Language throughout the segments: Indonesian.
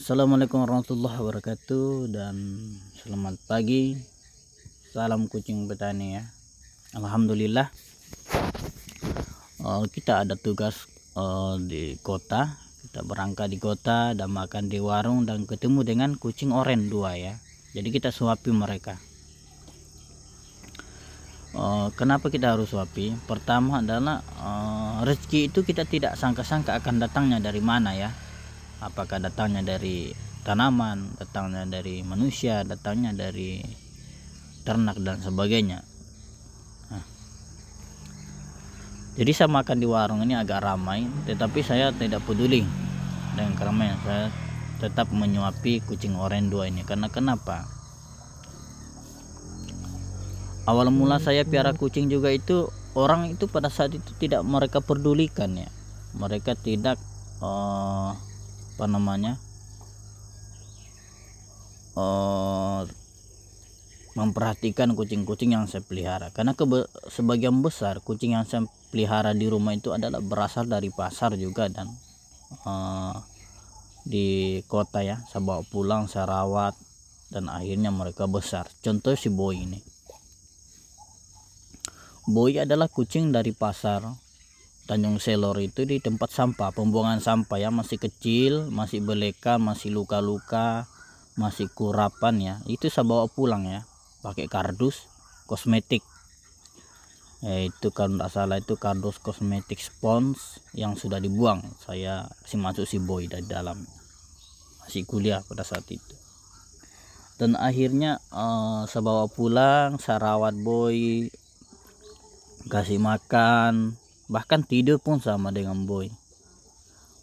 Assalamualaikum warahmatullahi wabarakatuh dan selamat pagi. Salam kucing petani ya. Alhamdulillah, kita ada tugas di kota. Kita berangkat di kota dan makan di warung dan ketemu dengan kucing oren 2 ya. Jadi kita suapi mereka. Kenapa kita harus suapi? Pertama adalah rezeki itu kita tidak sangka-sangka akan datangnya dari mana ya. Apakah datangnya dari tanaman, datangnya dari manusia, datangnya dari ternak dan sebagainya. Jadi saya makan di warung ini agak ramai, tetapi saya tidak peduli dengan keramaian. Saya tetap menyuapi kucing oren 2 ini. Karena kenapa? Awal mula saya piara kucing juga itu, orang itu pada saat itu tidak mereka pedulikan ya. Mereka tidak memperhatikan kucing-kucing yang saya pelihara. Karena sebagian besar kucing yang saya pelihara di rumah itu adalah berasal dari pasar juga dan di kota ya. Saya bawa pulang, saya rawat dan akhirnya mereka besar. Contoh si Boy ini. Boy adalah kucing dari pasar Tanjung Selor, itu di tempat sampah, pembuangan sampah ya, masih kecil, masih beleka, masih luka-luka, masih kurapan ya. Itu saya bawa pulang ya, pakai kardus kosmetik. Itu kalau tidak salah itu kardus kosmetik spons yang sudah dibuang. Saya kasih masuk si Boy dari dalam, masih kuliah pada saat itu. Dan akhirnya saya bawa pulang, saya rawat Boy, kasih makan, bahkan tidur pun sama dengan Boy.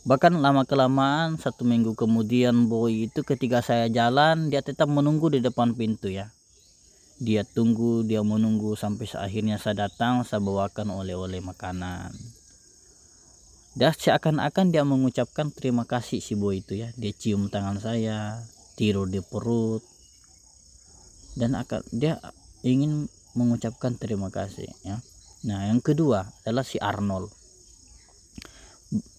Bahkan lama kelamaan 1 minggu kemudian Boy itu ketika saya jalan dia tetap menunggu di depan pintu ya. Dia tunggu, dia menunggu sampai akhirnya saya datang, saya bawakan oleh-oleh makanan. Dan seakan-akan dia mengucapkan terima kasih si Boy itu ya. Dia cium tangan saya, tidur di perut, dan dia ingin mengucapkan terima kasih ya. Nah, yang kedua adalah si Arnold.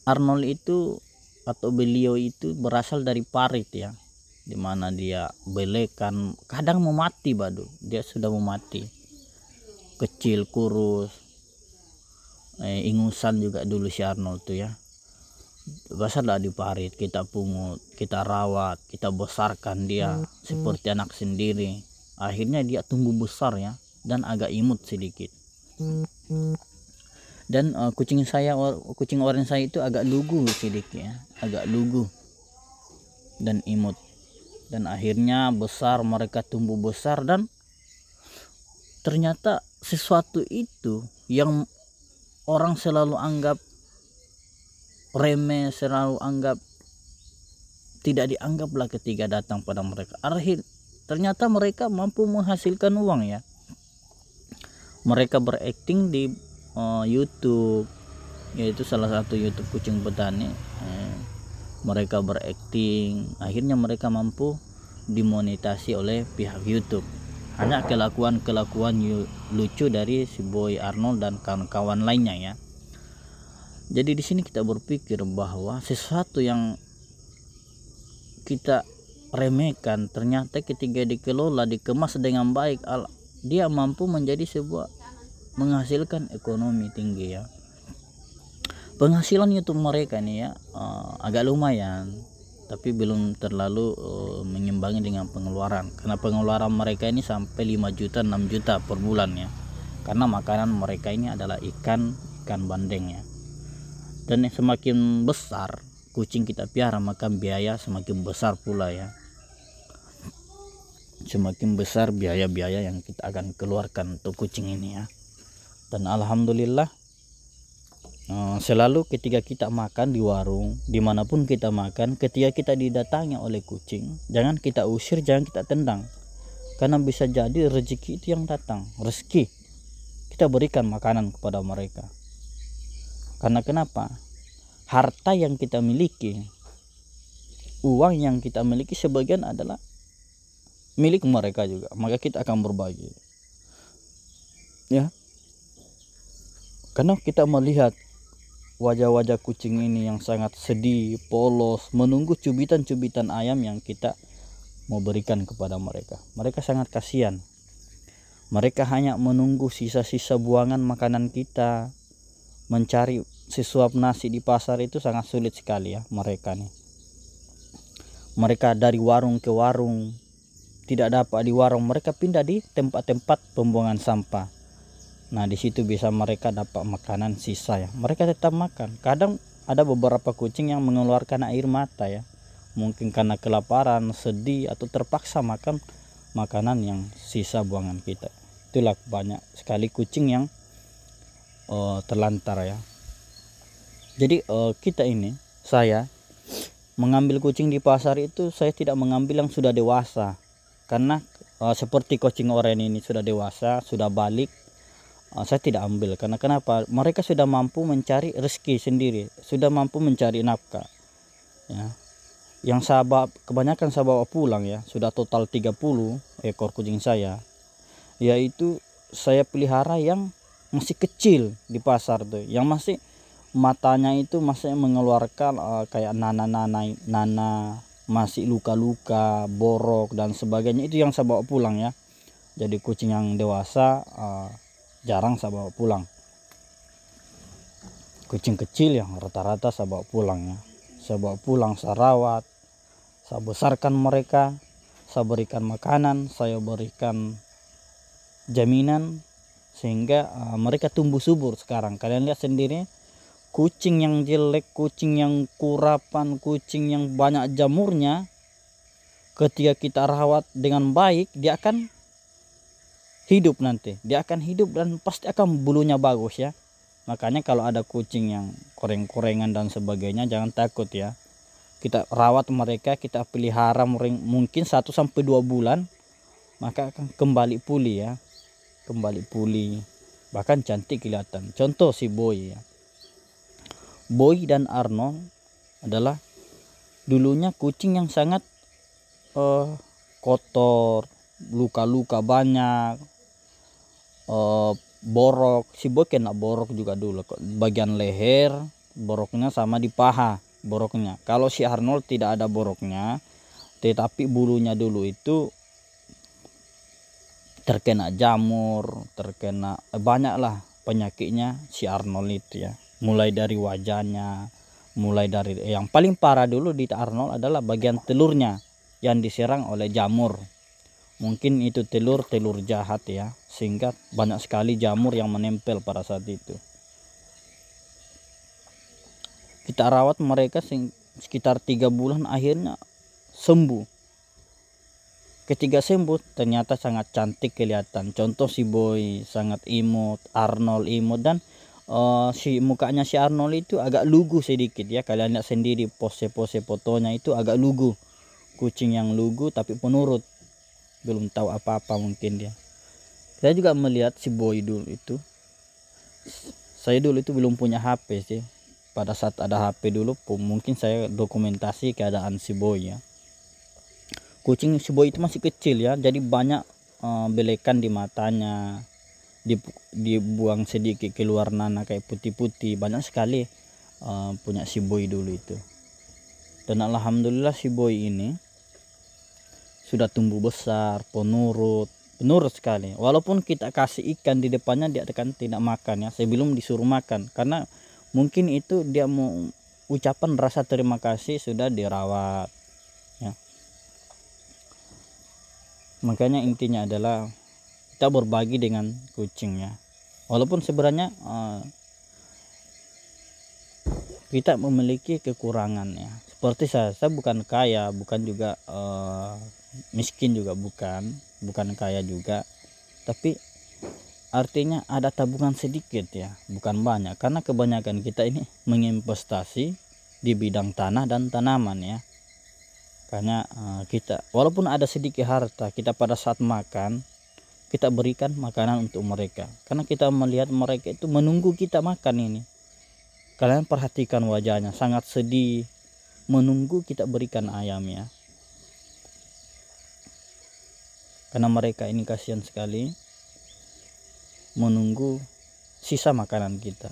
Arnold itu atau beliau itu berasal dari parit ya, dimana dia belekan, kadang mau mati badu, dia sudah mau mati, kecil kurus, ingusan juga dulu si Arnold tuh ya. Besarlah di parit, kita pungut, kita rawat, kita besarkan dia seperti anak sendiri. Akhirnya dia tumbuh besar ya, dan agak imut sedikit. Dan kucing orange saya itu agak lugu sedikit ya, agak lugu dan imut. Dan akhirnya besar, mereka tumbuh besar, dan ternyata sesuatu itu yang orang selalu anggap remeh, selalu anggap tidak dianggaplah ketika datang pada mereka. Ternyata mereka mampu menghasilkan uang ya. Mereka berakting di YouTube, yaitu salah satu YouTube kucing petani. Mereka berakting, akhirnya mereka mampu dimonetasi oleh pihak YouTube. Hanya kelakuan lucu dari si Boy Arnold dan kawan-kawan lainnya ya. Jadi di sini kita berpikir bahwa sesuatu yang kita remehkan ternyata ketika dikelola, dikemas dengan baik, dia mampu menjadi sebuah menghasilkan ekonomi tinggi ya. Penghasilan YouTube mereka nih ya agak lumayan, tapi belum terlalu mengimbangi dengan pengeluaran, karena pengeluaran mereka ini sampai 5 juta 6 juta per bulan ya, karena makanan mereka ini adalah ikan bandeng ya. Dan semakin besar kucing kita piara, maka biaya semakin besar pula ya. Semakin besar biaya-biaya yang kita akan keluarkan untuk kucing ini ya. Dan alhamdulillah selalu ketika kita makan di warung, dimanapun kita makan, ketika kita didatangi oleh kucing, jangan kita usir, jangan kita tendang, karena bisa jadi rezeki itu yang datang, rezeki kita berikan makanan kepada mereka. Karena kenapa? Harta yang kita miliki, uang yang kita miliki, sebagian adalah milik mereka juga, maka kita akan berbagi ya. Karena kita melihat wajah-wajah kucing ini yang sangat sedih, polos, menunggu cubitan-cubitan ayam yang kita mau berikan kepada mereka. Mereka sangat kasihan. Mereka hanya menunggu sisa-sisa buangan makanan kita. Mencari sesuap nasi di pasar itu sangat sulit sekali ya mereka nih. Mereka dari warung ke warung, tidak dapat di warung, mereka pindah di tempat-tempat pembuangan sampah. Nah di situ bisa mereka dapat makanan sisa ya. Mereka tetap makan. Kadang ada beberapa kucing yang mengeluarkan air mata ya. Mungkin karena kelaparan, sedih, atau terpaksa makan makanan yang sisa buangan kita. Itulah banyak sekali kucing yang terlantar ya. Jadi saya mengambil kucing di pasar itu, saya tidak mengambil yang sudah dewasa. Karena seperti kucing oranye ini sudah dewasa, sudah balik, saya tidak ambil. Karena kenapa? Mereka sudah mampu mencari rezeki sendiri, sudah mampu mencari nafkah ya. Yang kebanyakan saya bawa pulang ya, sudah total 30 ekor kucing saya, yaitu saya pelihara yang masih kecil di pasar tuh, yang masih matanya itu masih mengeluarkan kayak nana, masih luka-luka, borok dan sebagainya. Itu yang saya bawa pulang ya. Jadi kucing yang dewasa jarang saya bawa pulang. Kucing kecil yang rata-rata saya bawa pulang ya. Saya bawa pulang, saya rawat, saya besarkan mereka, saya berikan makanan, saya berikan jaminan sehingga mereka tumbuh subur sekarang. Kalian lihat sendiri, kucing yang jelek, kucing yang kurapan, kucing yang banyak jamurnya, ketika kita rawat dengan baik, dia akan hidup nanti. Dia akan hidup dan pasti akan bulunya bagus ya. Makanya kalau ada kucing yang koreng-korengan dan sebagainya, jangan takut ya. Kita rawat mereka, kita pelihara mungkin 1 sampai 2 bulan, maka akan kembali pulih ya. Kembali pulih, bahkan cantik kelihatan. Contoh si Boy ya. Boy dan Arnold adalah dulunya kucing yang sangat kotor, luka-luka banyak, borok. Si Boy kena borok juga dulu, bagian leher boroknya sama di paha boroknya. Kalau si Arnold tidak ada boroknya, tetapi bulunya dulu itu terkena jamur, terkena banyaklah penyakitnya si Arnold itu ya. Mulai dari wajahnya, mulai dari yang paling parah dulu di Arnold adalah bagian telurnya yang diserang oleh jamur. Mungkin itu telur jahat ya, sehingga banyak sekali jamur yang menempel pada saat itu. Kita rawat mereka sekitar 3 bulan, akhirnya sembuh. Ketika sembuh ternyata sangat cantik kelihatan. Contoh si Boy sangat imut, Arnold imut, dan si mukanya si Arnold itu agak lugu sedikit ya. Kalian lihat sendiri pose-pose fotonya itu agak lugu. Kucing yang lugu tapi penurut, belum tahu apa-apa mungkin dia. Saya juga melihat si Boy dulu itu. Saya dulu itu belum punya HP sih. Pada saat ada HP dulu mungkin saya dokumentasi keadaan si Boy ya. Kucing si Boy itu masih kecil ya, jadi banyak belekan di matanya, dibuang sedikit keluar nanah kayak putih-putih, banyak sekali punya si Boy dulu itu. Dan alhamdulillah si Boy ini sudah tumbuh besar, penurut sekali. Walaupun kita kasih ikan di depannya, dia akan tidak makan ya, sebelum disuruh makan, karena mungkin itu dia mau ucapan rasa terima kasih sudah dirawat ya. Makanya intinya adalah kita berbagi dengan kucing ya. Walaupun sebenarnya kita memiliki kekurangan ya. Seperti saya bukan kaya, bukan juga miskin juga, bukan kaya juga, tapi artinya ada tabungan sedikit ya, bukan banyak, karena kebanyakan kita ini menginvestasi di bidang tanah dan tanaman ya. Karena kita walaupun ada sedikit harta, kita pada saat makan kita berikan makanan untuk mereka, karena kita melihat mereka itu menunggu kita makan ini. Kalian perhatikan wajahnya sangat sedih, menunggu kita berikan ayam ya. Karena mereka ini kasihan sekali menunggu sisa makanan kita.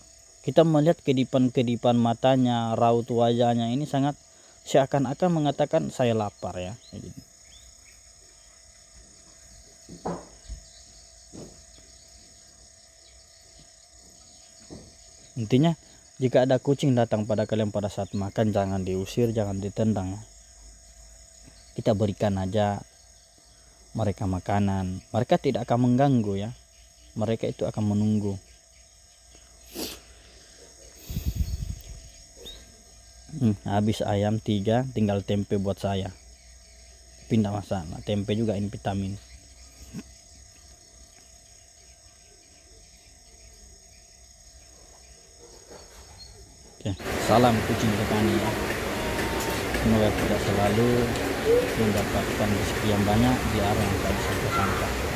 Kita melihat kedipan-kedipan matanya, raut wajahnya ini sangat seakan-akan mengatakan saya lapar ya. Intinya jika ada kucing datang pada kalian pada saat makan, jangan diusir, jangan ditendang. Kita berikan aja mereka makanan. Mereka tidak akan mengganggu ya. Mereka itu akan menunggu. Habis ayam 3, tinggal tempe buat saya. Pindah masalah. Tempe juga ini vitamin. Salam kucing petani ya. Semoga kita selalu mendapatkan rezeki yang banyak di arah yang tak disangka-sangka.